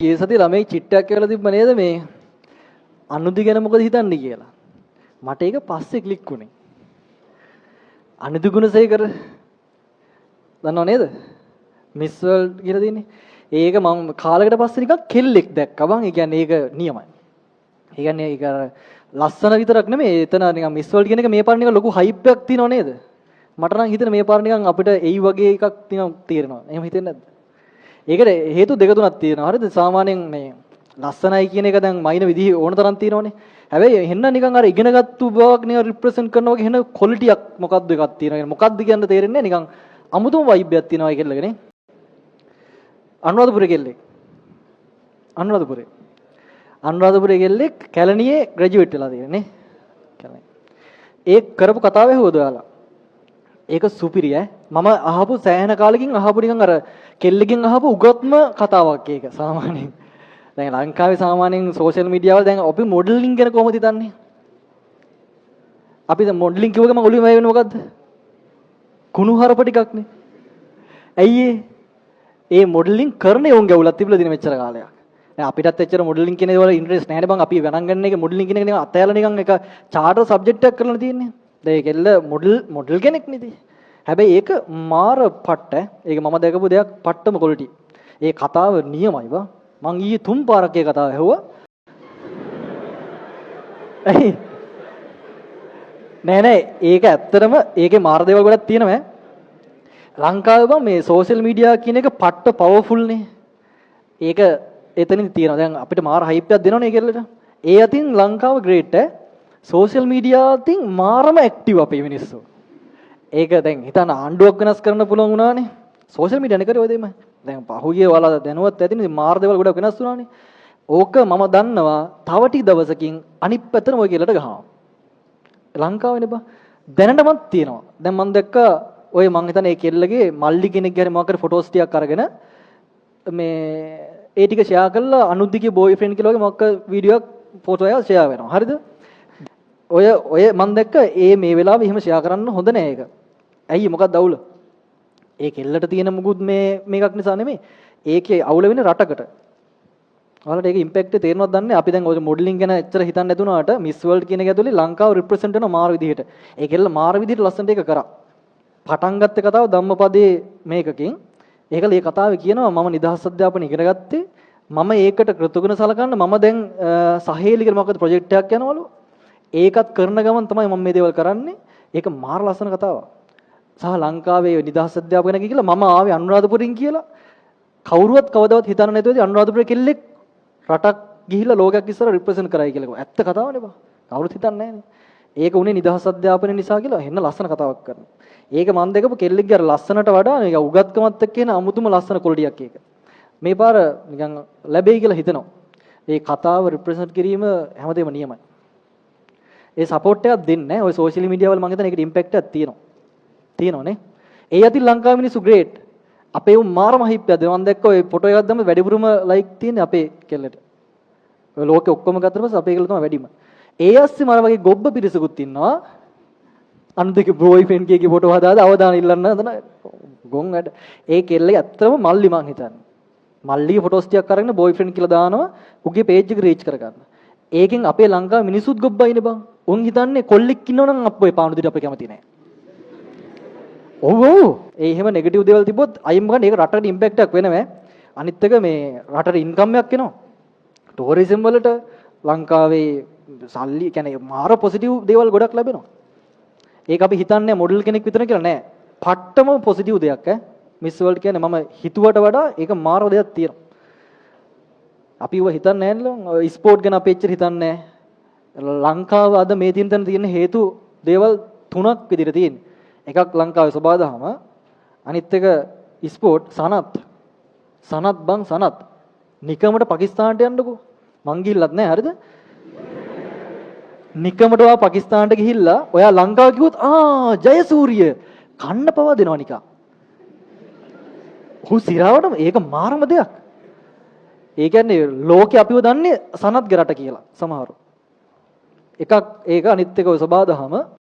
ඊයේ සතියේ ළමයි චිට්ටයක් කියලා තිබ්බ නේද මේ අනුදි ගැන මොකද හිතන්නේ කියලා. මට ඒක පස්සේ ක්ලික් වුණේ. අනුදි ගුණසේකර දන්නව නේද? මිස් වර්ල්ඩ් කියලා තියෙන්නේ. ඒක මම කාලයකට පස්සේ නිකන් කෙල්ලෙක් දැක්කා බං. ඒ කියන්නේ ඒක නියමයි. ඒ කියන්නේ ඒක ලස්සන විතරක් නෙමෙයි. එතන නිකන් මිස් වර්ල්ඩ් කියන එක මේ පාර නිකන් ලොකු හයිප් එකක් තියෙනව නේද? මට නම් හිතෙන මේ පාර නිකන් අපිට එයි වගේ එකක් නිකන් තේරෙනවා. එහෙම හිතෙන්නේ නැද්ද? ඒකට හේතු දෙක තුනක් තියෙනවා. හරිද? සාමාන්‍යයෙන් මේ ලස්සනයි කියන එක දැන් මයින විදිහ ඕන තරම් තියෙනවනේ. හැබැයි හෙන්න නිකන් අර ඉගෙනගත්තු බවක් නිකන් රිප්‍රසන්ට් කරනවා වගේ හෙන්න ක්වොලිටි එකක් මොකද්ද එකක් තියෙනවා. මොකද්ද කියන්න තේරෙන්නේ නිකන් අමුතුම වයිබ් එකක් තියෙනවා ඒ කෙල්ලගේ නේ. අනුරාධපුරේ කෙල්ලෙක්. අනුරාධපුරේ කෙල්ලෙක් කැලණියේ ග්‍රැජුවේට් වෙලා තියෙන නේ. කැලණි. ඒ කරපු කතාව ඇහුවද ඔයාලා? ඒක සුපිරි ඈ. මම අහපු සෑහෙන කාලෙකින් අහපු නිකන් අර කෙල්ලකින් අහපු උගත්ම කතාවක් ඒක සාමාන්‍යයෙන්. දැන් ලංකාවේ සාමාන්‍යයෙන් සෝෂල් මීඩියා වල දැන් අපි මොඩලින් ගැන කොහොමද හිතන්නේ? අපි දැන් මොඩලින් කිව්වම ඔළුවේ මේ වෙන්නේ මොකද්ද? කුණුහරුප ටිකක් නේ. ඇයි ඒ මොඩලින් කරන යෝන් ගැවුලක් තිබිලා දින මෙච්චර කාලයක්. දැන් අපිටත් එච්චර මොඩලින් කියන දේවල් ඉන්ට්‍රෙස්ට් නැහැ නේ බං. අපි ගණන් ගන්න එක මොඩලින් කියන එක නිකන් අතෑරලා නිකන් එක චාර්ටර් සබ්ජෙක්ට් එකක් කරලා තියෙන්නේ. දැන් ඒ කෙල්ල මොඩල් කෙනෙක් නේ. හැබැයි ඒක මාර පට්ට. ඒක මම දැකපු දෙයක් පට්ටම ක්වොලිටි. ඒ කතාව නියමයි බං. මං ඊයේ 3 පාරක් ඒ කතාව ඇහුවා. නෑ ඒක ඇත්තටම ඒකේ මාර දේවල් ගොඩක් තියෙනවා. ලංකාවේ බං මේ සෝෂල් මීඩියා කියන එක පට්ට පවර්ෆුල් නේ. ඒක එතනින් තියෙනවා. දැන් අපිට මාර හයිප් එකක් දෙනවනේ ඒ කෙල්ලට. ඒ අතින් ලංකාව ග්‍රේට් ඈ. සෝෂල් මීඩියා අතින් මාරම ඇක්ටිව් අපේ මිනිස්සු. ඒක දැන් හිතන්න ආණ්ඩුවක් වෙනස් කරන්න පුළුවන් වුණානේ. සෝෂල් මීඩියා නේ කරේ ඔය දෙම. දැන් පහුගිය වල දැනුවත් ඇතිනේ මාර දේවල් ගොඩක් වෙනස් වුණානේ. ඕක මම දන්නවා තව ටික දවසකින් අනිත් පැත්තට ඔය කෙල්ලට ගහනවා. ලංකාවේනේ බා. දැනටමත් තියෙනවා. දැන් මම දැක්ක ඔය මං හිතන්නේ ඒ කෙල්ලගේ මල්ලි කෙනෙක් ගැන මොකක් හරි ෆොටෝස් ටිකක් අරගෙන මේ ඒ ටික ෂෙයා කරලා අනුද්දිගේ බෝයිෆ්‍රෙන්ඩ් කියලා වගේ මොකක් වීඩියෝ එකක් ෆොටෝ එකක් ෂෙයා වෙනවා. හරිද? ඔය මම දැක්ක මේ වෙලාවේ එහෙම ෂෙයා කරන්න හොඳ නෑ ඒක. ඇයි මොකක්ද අවුල? ඒ කෙල්ලට තියෙන මුකුත් මේකක් නිසා නෙමෙයි. ඒකේ අවුල වෙන්නේ රටකට. ඔයාලට ඒක ඉම්පැක්ට් එක තේරෙනවද දන්නේ? අපි දැන් ඔය මොඩලින් ගැන එච්චර හිතන්නේ නැතුණාට මිස් වර්ල්ඩ් කියන එක ඇතුලේ ලංකාව රිප්‍රසන්ට් කරන මාර විදිහට. ඒ කෙල්ල මාර විදිහට ලස්සනට ඒක කරා. පටන් ගත්ත කතාව ධම්මපදයේ මේකකින්. ඒකල මේ කතාවේ කියනවා මම නිදහස් අධ්‍යාපනය ඉගෙන ගත්තේ. මම ඒකට කෘතඥ සලකන්න මම දැන් සහේලිකර මොකද ප්‍රොජෙක්ට් එකක් යනවලු. ඒකත් කරන ගමන් තමයි මම මේ දේවල් කරන්නේ. ඒක මාර ලස්සන කතාවක්. සහ ලංකාවේ නිදහස් අධ්‍යාපනය කියලා මම ආවේ අනුරාධපුරින් කියලා කවුරුවත් කවදාවත් හිතන්නේ නැතුවදී අනුරාධපුර කෙල්ලෙක් රටක් ගිහිල්ලා ලෝකයක් ඉස්සර රිප්‍රසන්ට් කරයි කියලා. ඇත්ත කතාවනේ බා. කවුරුත් හිතන්නේ නැහැනේ. ඒක උනේ නිදහස් අධ්‍යාපනය නිසා කියලා හෙන්න ලස්සන කතාවක් කරනවා. ඒක මම දැකපු කෙල්ලෙක්ගේ අර ලස්සනට වඩා මේක උගත්කමත් එක්ක එන අමුතුම ලස්සන ක්වොලිටියක් ඒක. මේ පාර නිකන් ලැබෙයි කියලා හිතනවා. ඒ කතාව රිප්‍රසන්ට් කිරීම හැමදේම නියමයි. ඒ සපෝට් එකක් දෙන්නේ නැහැ. ඔය සෝෂල් මීඩියා වල මම හිතන්නේ ඒකට ඉම්පැක්ට් එකක් තියෙනවා. තියෙනවනේ. ඒ අතින් ලංකාවේ මිනිස්සු ග්‍රේට්. අපේ උන් මාරම හයිප් එකක්ද මම දැක්ක ඔය ෆොටෝ එකක් දැම්ම වැඩිපුරම ලයික් තියෙන්නේ අපේ කෙල්ලට. ඔය ලෝකෙ ඔක්කොම ගත්තට පස්සේ අපේ කෙල්ල තමයි වැඩිම. ඒ ඇස්සේ මර වගේ ගොබ්බ පිරිසකුත් ඉන්නවා. අනුදෙක බෝයිෆ්‍රෙන්ඩ් කීගේ ෆොටෝ හදාලා අවදාන ඉල්ලන්න හදන ගොන් වැඩ. ඒ කෙල්ලේ ඇත්තම මල්ලි මං හිතන්නේ. මල්ලිගේ ෆොටෝස් ටිකක් අරගෙන බෝයිෆ්‍රෙන්ඩ් කියලා දානවා. උගේ පේජ් එක රීච් කරගන්න. ඒකෙන් අපේ ලංකාවේ මිනිසුත් ගොබ්බයිනේ බං. උන් හිතන්නේ කොල්ලෙක් ඉන්නවනම් අප්පෝ පාණු දිට අපේ කැමති නැහැ. ඔව් ඒ එහෙම නෙගටිව් දේවල් තිබ්බොත් අයින් ගන්න ඒක රටට ඉම්පැක්ට් එකක් වෙනවා. අනිත් එක මේ රටට ඉන්කම් එකක් එනවා. ටූරිසම් වලට ලංකාවේ සල්ලි කියන්නේ මාර පොසිටිව් දේවල් ගොඩක් ලැබෙනවා. ඒක අපි හිතන්නේ මොඩල් කෙනෙක් විතර කියලා නෑ. පට්ටම පොසිටිව් දෙයක් ඈ. මිස් වර්ල්ඩ් කියන්නේ මම හිතුවට වඩා ඒක මාර දෙයක් තියෙනවා. අපි ඒව හිතන්නේ නෑනේ. ස්පෝර්ට් ගැන අපි එච්චර හිතන්නේ නෑ. ලංකාව අද මේ තියෙන හේතු දේවල් 3ක් විදිහට තියෙන්නේ. එකක් ලංකාවේ සබාදහම අනිත් එක ස්පෝර්ට් සනත් බං සනත් නිකමට පාකිස්තානට යන්නකෝ මං ගිහිල්ලත් නැහැ හරිද නිකමට වා පාකිස්තානට ගිහිල්ලා ඔයා ලංකාව කිව්වොත් ජයසූරිය කන්න පවා දෙනවා නිකන් හු සිරාවටම ඒක මාරම දෙයක් ඒ කියන්නේ ලෝකේ අපිව දන්නේ සනත් ගරට කියලා සමහරව එකක් ඒක අනිත් එක ඔය සබාදහම